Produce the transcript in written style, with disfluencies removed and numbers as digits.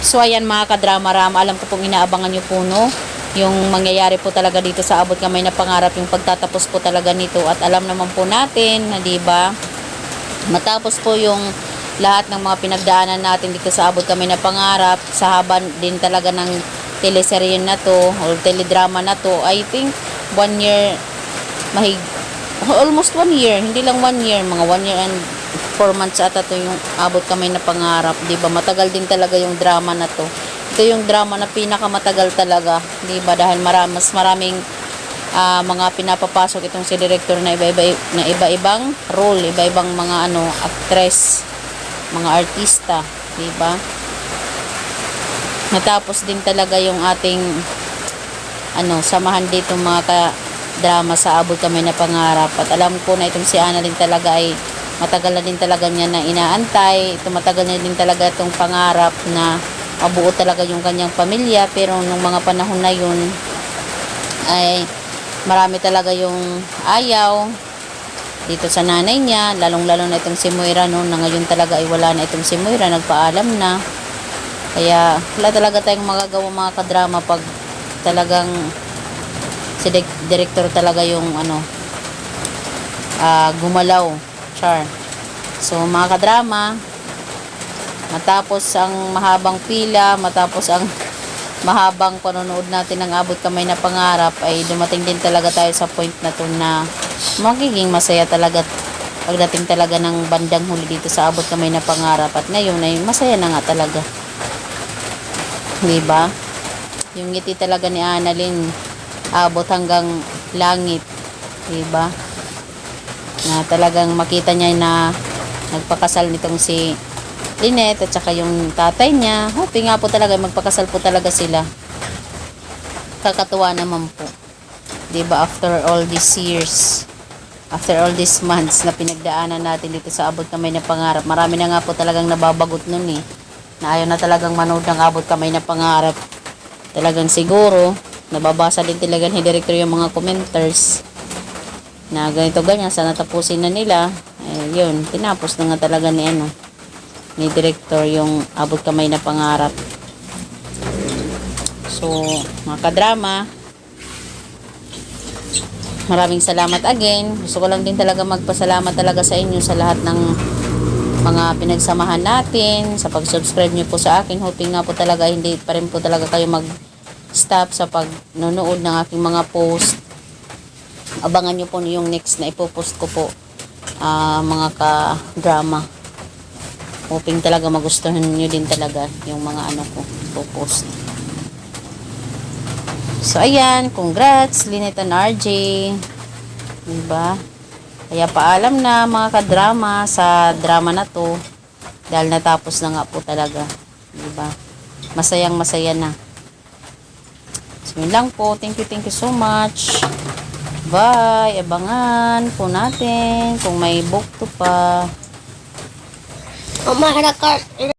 So ayan mga kadrama-rama, alam ko pong inaabangan nyo po no, yung mangyayari po talaga dito sa Abot Kamay na Pangarap, yung pagtatapos po talaga nito. At alam naman po natin na diba, matapos po yung lahat ng mga pinagdaanan natin dito sa Abot Kamay na Pangarap, sa haba din talaga ng teleserye na to o teledrama na to, I think 1 year, almost 1 year, hindi lang 1 year, mga 1 year and 4 months ata to yung Abot Kamay na Pangarap, di ba? Matagal din talaga yung drama na to. Ito yung drama na pinakamatagal talaga, di ba? Dahil mas maraming mga pinapapasok itong si director na iba-ibang role, iba-ibang mga actress, mga artista, di ba? Natapos din talaga yung ating samahan dito mga drama sa Abot Kamay na Pangarap. At alam ko na itong si Ana din talaga ay matagal na din talaga niya na inaantay. Ito matagal na din talaga itong pangarap na mabuo talaga yung kanyang pamilya. Pero nung mga panahon na yun ay marami talaga yung ayaw dito sa nanay niya, lalong-lalo na itong si Moira no, na ngayon talaga ay wala na itong si Moira, nagpaalam na. Kaya wala talaga tayong magagawa mga kadrama pag talagang si director talaga yung gumalaw. Char. So mga kadrama, matapos ang mahabang pila, matapos ang mahabang panonood natin ng Abot Kamay na Pangarap, ay dumating din talaga tayo sa point na to na magiging masaya talaga pagdating talaga ng bandang huli dito sa Abot Kamay na Pangarap. At ngayon ay masaya na nga talaga, diba? Yung ngiti talaga ni Annalyn abot hanggang langit, diba? Na talagang makita niya na nagpakasal nitong si Lynette at saka yung tatay niya. Hoping nga po talaga magpakasal po talaga sila. Kakatuwa naman po, diba? After all these years, after all these months na pinagdaanan natin dito sa Abot Kamay na Pangarap, marami na nga po talagang nababagot nun na ayaw na talagang manood ng Abot Kamay na Pangarap. Talagang siguro nababasa din talaga ni director yung mga commenters na ganito ganyan, sana tapusin na nila. Yun, tinapos na nga talaga ni director yung Abot Kamay na Pangarap. So mga kadrama, maraming salamat again. Gusto ko lang din talaga magpasalamat talaga sa inyo sa lahat ng mga pinagsamahan natin, sa pag-subscribe nyo po sa akin. Hoping nga po talaga hindi pa rin po talaga kayo mag-stop sa pag-nonood ng aking mga post. Abangan nyo po yung next na ipopost ko po, mga ka-drama. Hoping talaga magustuhan nyo din talaga yung mga ko ipopost. So ayan, congrats Lynette and RJ, diba? Kaya paalam na mga ka-drama sa drama na to, dahil natapos na nga po talaga, diba? Masayang masaya na. So yun lang po. Thank you so much. Bye! Abangan po natin kung may book to pa.